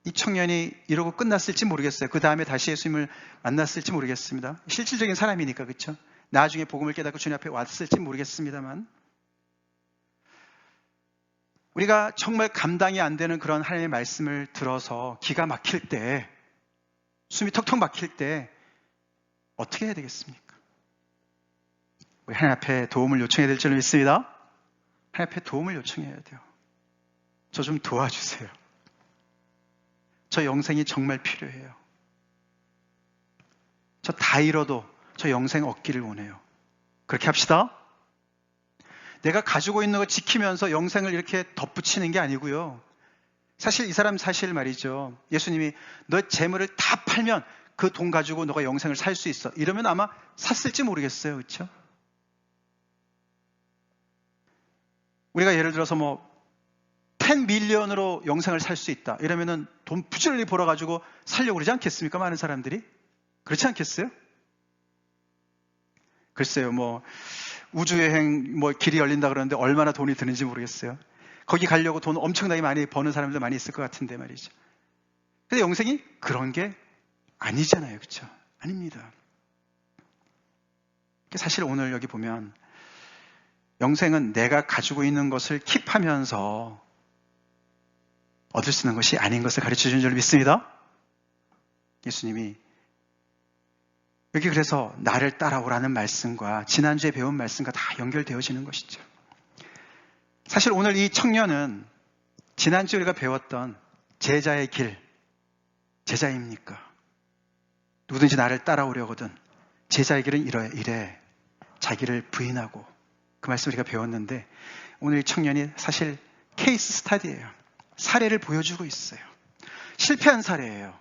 이 청년이 이러고 끝났을지 모르겠어요. 그 다음에 다시 예수님을 만났을지 모르겠습니다. 실질적인 사람이니까, 그렇죠? 나중에 복음을 깨닫고 주님 앞에 왔을지 모르겠습니다만, 우리가 정말 감당이 안 되는 그런 하나님의 말씀을 들어서 기가 막힐 때, 숨이 턱턱 막힐 때 어떻게 해야 되겠습니까? 우리 하나님 앞에 도움을 요청해야 될 줄 믿습니다. 하나님 앞에 도움을 요청해야 돼요. 저 좀 도와주세요. 저 영생이 정말 필요해요. 저 다 잃어도 저 영생 얻기를 원해요. 그렇게 합시다. 내가 가지고 있는 거 지키면서 영생을 이렇게 덧붙이는 게 아니고요. 사실 이 사람 말이죠. 예수님이 너 재물을 다 팔면 그 돈 가지고 너가 영생을 살 수 있어. 이러면 아마 샀을지 모르겠어요. 그렇죠? 우리가 예를 들어서 10 밀리언으로 영생을 살 수 있다. 이러면은 돈 부지런히 벌어가지고 살려고 그러지 않겠습니까? 많은 사람들이. 그렇지 않겠어요? 글쎄요, 우주여행 길이 열린다 그러는데 얼마나 돈이 드는지 모르겠어요. 거기 가려고 돈 엄청나게 많이 버는 사람들 많이 있을 것 같은데 말이죠. 근데 영생이 그런 게 아니잖아요. 그렇죠? 아닙니다. 사실 오늘 여기 보면 영생은 내가 가지고 있는 것을 킵하면서 얻을 수 있는 것이 아닌 것을 가르쳐 주는 줄 믿습니다. 예수님이 여기 그래서 나를 따라오라는 말씀과 지난주에 배운 말씀과 다 연결되어지는 것이죠. 사실 오늘 이 청년은 지난주에 우리가 배웠던 제자의 길, 제자입니까? 누구든지 나를 따라오려거든 제자의 길은 이래 자기를 부인하고, 그 말씀 우리가 배웠는데 오늘 이 청년이 사실 케이스 스타디예요. 사례를 보여주고 있어요. 실패한 사례예요.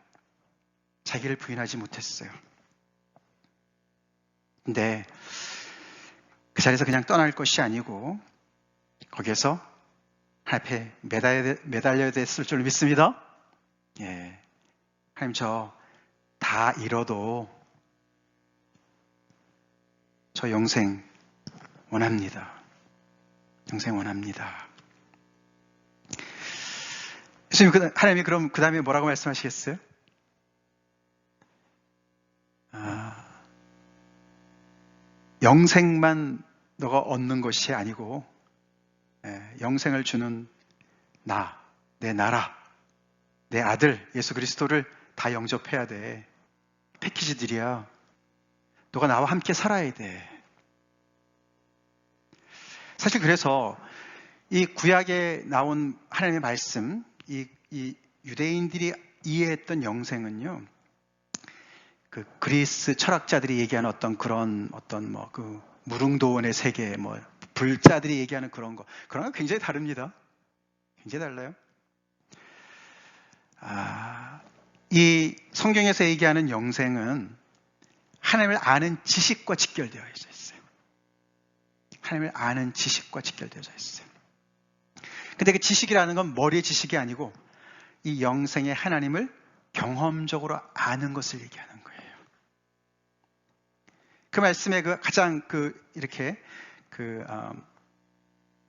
자기를 부인하지 못했어요. 근데 그 자리에서 그냥 떠날 것이 아니고 거기에서 하나님 앞에 매달려야 됐을 줄 믿습니다. 예, 하나님 저 다 잃어도 저 영생 원합니다. 영생 원합니다. 예수님, 하나님이 그럼 그 다음에 뭐라고 말씀하시겠어요? 영생만 너가 얻는 것이 아니고 영생을 주는 내 나라, 내 아들 예수 그리스도를 다 영접해야 돼. 패키지들이야. 너가 나와 함께 살아야 돼. 사실 그래서 이 구약에 나온 하나님의 말씀, 이 유대인들이 이해했던 영생은요, 그 그리스 철학자들이 얘기하는 그런 무릉도원의 세계, 불자들이 얘기하는 그런 거 굉장히 다릅니다. 굉장히 달라요. 이 성경에서 얘기하는 영생은 하나님을 아는 지식과 직결되어 있어요. 하나님을 아는 지식과 직결되어져 있어요. 근데 그 지식이라는 건 머리의 지식이 아니고 이 영생의 하나님을 경험적으로 아는 것을 얘기하는 거예요. 그 말씀에 가장 이렇게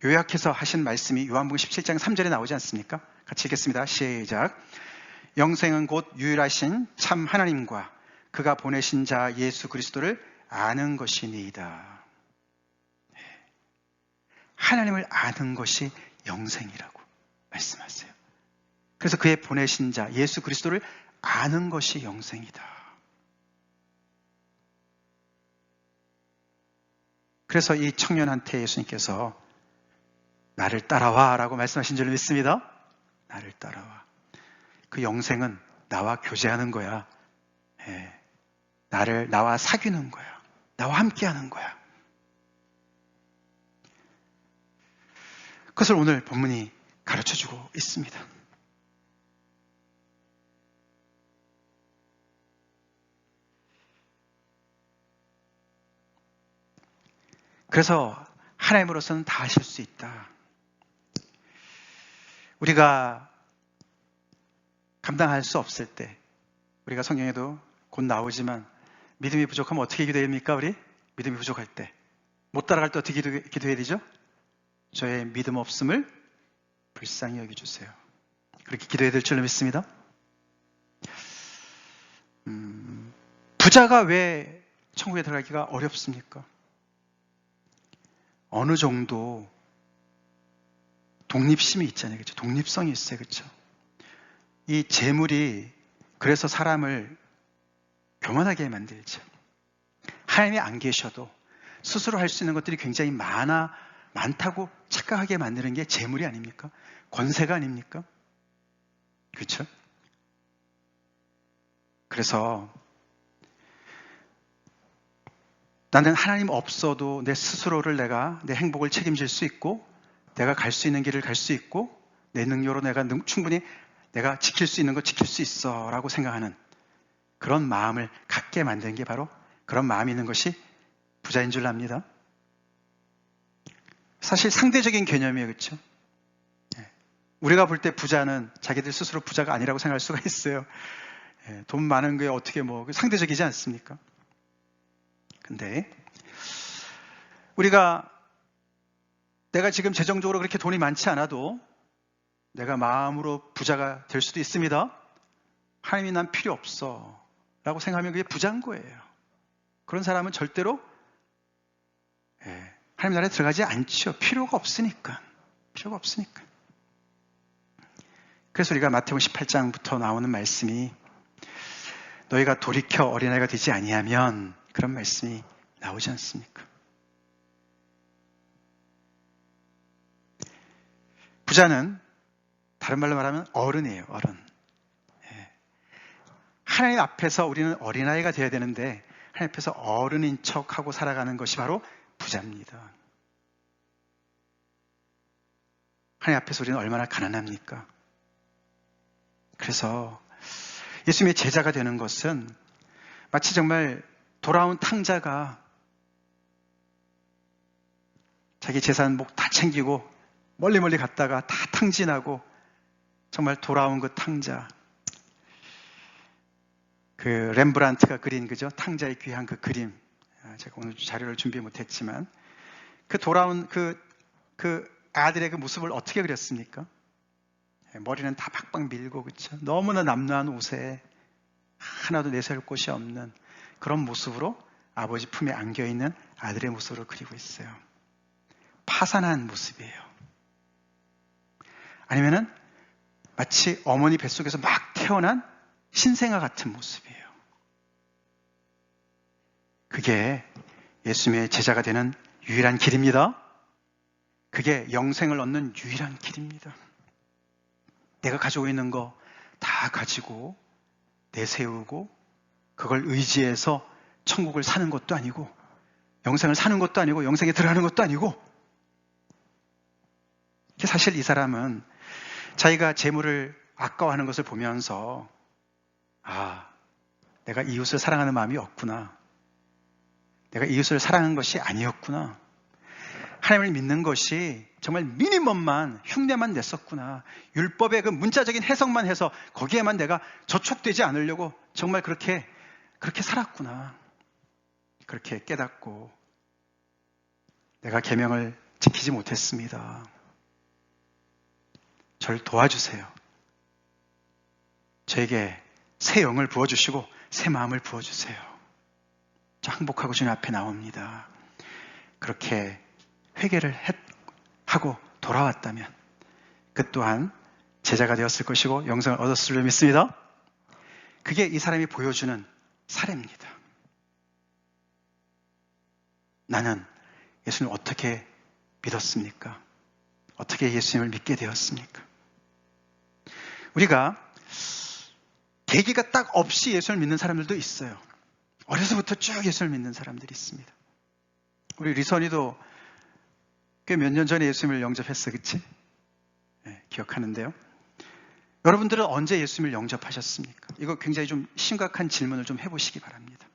요약해서 하신 말씀이 요한복음 17장 3절에 나오지 않습니까? 같이 읽겠습니다. 시작. 영생은 곧 유일하신 참 하나님과 그가 보내신 자 예수 그리스도를 아는 것이니이다. 하나님을 아는 것이 영생이라고 말씀하세요. 그래서 그의 보내신 자 예수 그리스도를 아는 것이 영생이다. 그래서 이 청년한테 예수님께서 나를 따라와 라고 말씀하신 줄 믿습니다. 나를 따라와. 그 영생은 나와 교제하는 거야. 나와 사귀는 거야. 나와 함께하는 거야. 그것을 오늘 본문이 가르쳐주고 있습니다. 그래서 하나님으로서는 다 하실 수 있다. 우리가 감당할 수 없을 때, 우리가 성경에도 곧 나오지만 믿음이 부족하면 어떻게 기도해야 됩니까? 우리 믿음이 부족할 때 못 따라갈 때 어떻게 기도해야 되죠? 저의 믿음 없음을 불쌍히 여겨주세요. 그렇게 기도해야 될 줄로 믿습니다. 부자가 왜 천국에 들어가기가 어렵습니까? 어느 정도 독립심이 있잖아요. 그렇죠? 독립성이 있어요. 그렇죠? 이 재물이 그래서 사람을 교만하게 만들죠. 하나님이 안 계셔도 스스로 할 수 있는 것들이 굉장히 많다고 착각하게 만드는 게 재물이 아닙니까? 권세가 아닙니까? 그렇죠? 그래서 나는 하나님 없어도 내 스스로를 내 행복을 책임질 수 있고 내가 갈 수 있는 길을 갈 수 있고 내 능력으로 내가 충분히 내가 지킬 수 있는 거 지킬 수 있어 라고 생각하는 그런 마음을 갖게 만드는 게 바로 그런 마음이 있는 것이 부자인 줄 압니다. 사실 상대적인 개념이에요. 그렇죠? 우리가 볼 때 부자는 자기들 스스로 부자가 아니라고 생각할 수가 있어요. 돈 많은 게 어떻게 상대적이지 않습니까? 근데 내가 지금 재정적으로 그렇게 돈이 많지 않아도 내가 마음으로 부자가 될 수도 있습니다. 하나님이 난 필요 없어 라고 생각하면 그게 부자인 거예요. 그런 사람은 절대로 하나님 나라에 들어가지 않죠. 필요가 없으니까. 그래서 우리가 마태복음 18장부터 나오는 말씀이 너희가 돌이켜 어린아이가 되지 아니하면 그런 말씀이 나오지 않습니까? 부자는 다른 말로 말하면 어른이에요. 어른. 하나님 앞에서 우리는 어린아이가 되어야 되는데 하나님 앞에서 어른인 척하고 살아가는 것이 바로 부자입니다. 하나님 앞에서 우리는 얼마나 가난합니까? 그래서 예수님의 제자가 되는 것은 마치 정말 돌아온 탕자가 자기 재산 목 다 챙기고 멀리 갔다가 다 탕진하고 정말 돌아온 그 탕자, 그 렘브란트가 그린 그죠? 탕자의 귀한 그 그림. 제가 오늘 자료를 준비 못했지만 그 돌아온 그 아들의 그 모습을 어떻게 그렸습니까? 머리는 다 박박 밀고 그렇죠? 너무나 남루한 옷에 하나도 내세울 곳이 없는 그런 모습으로 아버지 품에 안겨있는 아들의 모습으로 그리고 있어요. 파산한 모습이에요. 아니면은 마치 어머니 뱃속에서 막 태어난 신생아 같은 모습이에요. 그게 예수님의 제자가 되는 유일한 길입니다. 그게 영생을 얻는 유일한 길입니다. 내가 가지고 있는 거 다 가지고 내세우고 그걸 의지해서 천국을 사는 것도 아니고 영생을 사는 것도 아니고 영생에 들어가는 것도 아니고 사실 이 사람은 자기가 재물을 아까워하는 것을 보면서 내가 이웃을 사랑하는 마음이 없구나. 내가 이웃을 사랑하는 것이 아니었구나. 하나님을 믿는 것이 정말 미니멈만 흉내만 냈었구나. 율법의 그 문자적인 해석만 해서 거기에만 내가 저촉되지 않으려고 정말 그렇게 살았구나. 그렇게 깨닫고 내가 계명을 지키지 못했습니다. 저를 도와주세요. 저에게 새 영을 부어주시고 새 마음을 부어주세요. 저 항복하고 주님 앞에 나옵니다. 그렇게 회개를 하고 돌아왔다면 그 또한 제자가 되었을 것이고 영생을 얻었을 줄 믿습니다. 그게 이 사람이 보여주는 사례입니다. 나는 예수님을 어떻게 믿었습니까? 어떻게 예수님을 믿게 되었습니까? 우리가 계기가 딱 없이 예수를 믿는 사람들도 있어요. 어려서부터 쭉 예수를 믿는 사람들이 있습니다. 우리 리선이도 꽤 몇 년 전에 예수님을 영접했어, 그치? 네, 기억하는데요. 여러분들은 언제 예수님을 영접하셨습니까? 이거 굉장히 좀 심각한 질문을 좀 해보시기 바랍니다.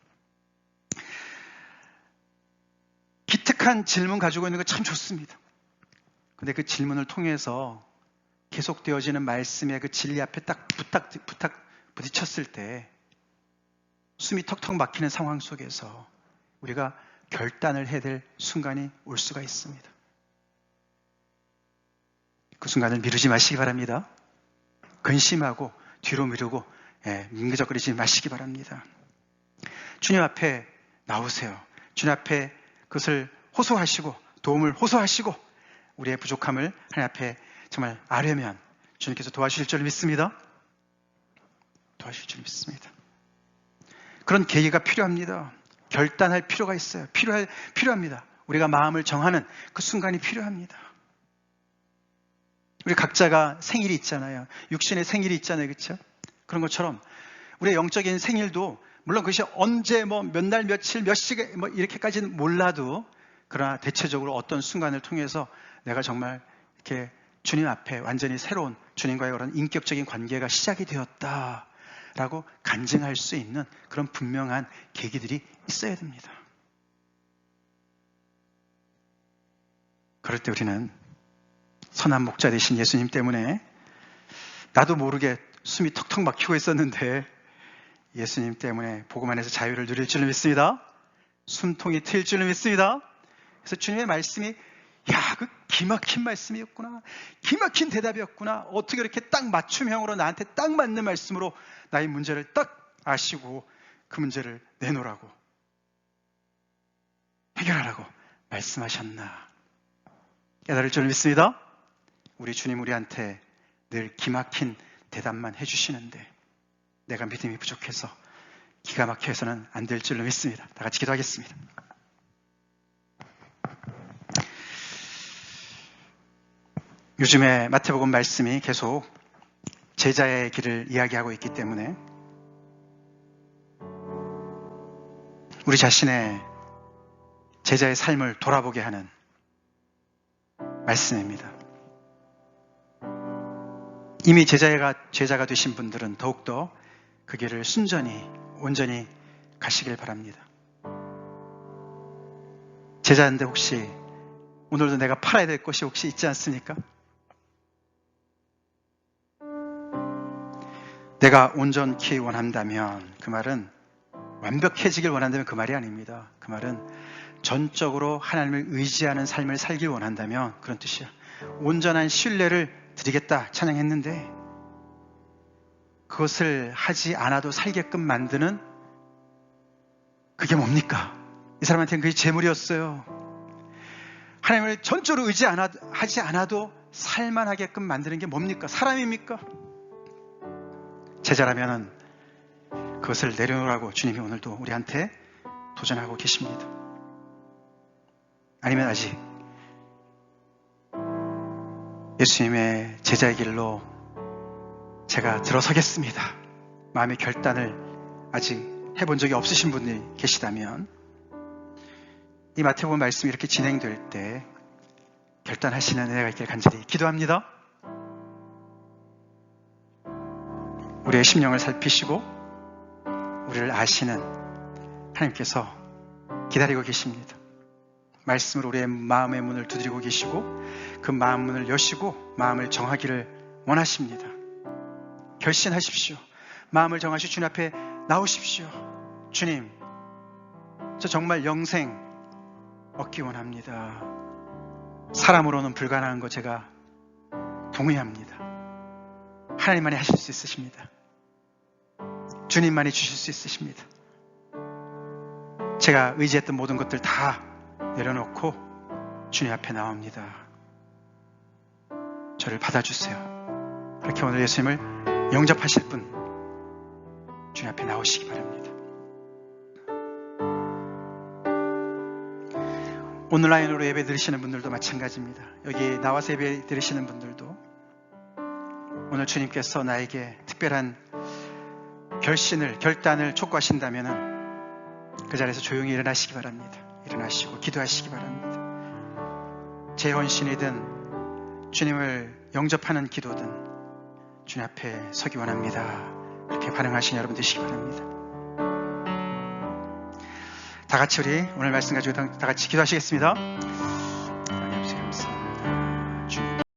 기특한 질문 가지고 있는 거 참 좋습니다. 근데 그 질문을 통해서 계속되어지는 말씀의 그 진리 앞에 딱 부딪혔을 때 숨이 턱턱 막히는 상황 속에서 우리가 결단을 해야 될 순간이 올 수가 있습니다. 그 순간을 미루지 마시기 바랍니다. 근심하고 뒤로 미루고 민기적거리지 마시기 바랍니다. 주님 앞에 나오세요. 주님 앞에 그것을 호소하시고 도움을 호소하시고 우리의 부족함을 하나님 앞에 정말 아뢰면 주님께서 도와주실 줄 믿습니다. 도와주실 줄 믿습니다. 그런 계기가 필요합니다. 결단할 필요가 있어요. 필요합니다. 우리가 마음을 정하는 그 순간이 필요합니다. 우리 각자가 생일이 있잖아요. 육신의 생일이 있잖아요. 그렇죠? 그런 것처럼 우리의 영적인 생일도 물론 그것이 언제 몇 날 며칠 몇 시간 이렇게까지는 몰라도 그러나 대체적으로 어떤 순간을 통해서 내가 정말 이렇게 주님 앞에 완전히 새로운 주님과의 그런 인격적인 관계가 시작이 되었다라고 간증할 수 있는 그런 분명한 계기들이 있어야 됩니다. 그럴 때 우리는 선한 목자 되신 예수님 때문에 나도 모르게 숨이 턱턱 막히고 있었는데 예수님 때문에 복음 안에서 자유를 누릴 줄로 믿습니다. 숨통이 트일 줄로 믿습니다. 그래서 주님의 말씀이 그 기막힌 말씀이었구나. 기막힌 대답이었구나. 어떻게 이렇게 딱 맞춤형으로 나한테 딱 맞는 말씀으로 나의 문제를 딱 아시고 그 문제를 내놓으라고 해결하라고 말씀하셨나. 깨달을 줄 믿습니다. 우리 주님 우리한테 늘 기막힌 대답만 해주시는데 내가 믿음이 부족해서 기가 막혀서는 안 될 줄로 믿습니다. 다 같이 기도하겠습니다. 요즘에 마태복음 말씀이 계속 제자의 길을 이야기하고 있기 때문에 우리 자신의 제자의 삶을 돌아보게 하는 말씀입니다. 이미 제자가 되신 분들은 더욱더 그 길을 순전히 온전히 가시길 바랍니다. 제자인데 혹시 오늘도 내가 팔아야 될 것이 혹시 있지 않습니까? 내가 온전히 원한다면 그 말은 완벽해지길 원한다면 그 말이 아닙니다. 그 말은 전적으로 하나님을 의지하는 삶을 살길 원한다면 그런 뜻이야. 온전한 신뢰를 드리겠다 찬양했는데 그것을 하지 않아도 살게끔 만드는 그게 뭡니까? 이 사람한테는 그게 재물이었어요. 하나님을 전적으로 하지 않아도 살만하게끔 만드는 게 뭡니까? 사람입니까? 제자라면은 그것을 내려놓으라고 주님이 오늘도 우리한테 도전하고 계십니다. 아니면 아직 예수님의 제자의 길로 제가 들어서겠습니다. 마음의 결단을 아직 해본 적이 없으신 분이 계시다면 이 마태복음 말씀이 이렇게 진행될 때 결단하시는 은혜가 있길 간절히 기도합니다. 우리의 심령을 살피시고 우리를 아시는 하나님께서 기다리고 계십니다. 말씀으로 우리의 마음의 문을 두드리고 계시고 그 마음 문을 여시고 마음을 정하기를 원하십니다. 결심하십시오. 마음을 정하시고 주님 앞에 나오십시오. 주님, 저 정말 영생 얻기 원합니다. 사람으로는 불가능한 거 제가 동의합니다. 하나님만이 하실 수 있으십니다. 주님만이 주실 수 있으십니다. 제가 의지했던 모든 것들 다 내려놓고 주님 앞에 나옵니다. 저를 받아주세요. 그렇게 오늘 예수님을 영접하실 분 주님 앞에 나오시기 바랍니다. 온라인으로 예배 드리시는 분들도 마찬가지입니다. 여기 나와서 예배 드리시는 분들도 오늘 주님께서 나에게 특별한 결단을 촉구하신다면 그 자리에서 조용히 일어나시기 바랍니다. 일어나시고 기도하시기 바랍니다. 제 헌신이든 주님을 영접하는 기도든 주님 앞에 서기 원합니다. 그렇게 반응하신 여러분 되시기 바랍니다. 다 같이 우리 오늘 말씀 가지고 다 같이 기도하시겠습니다.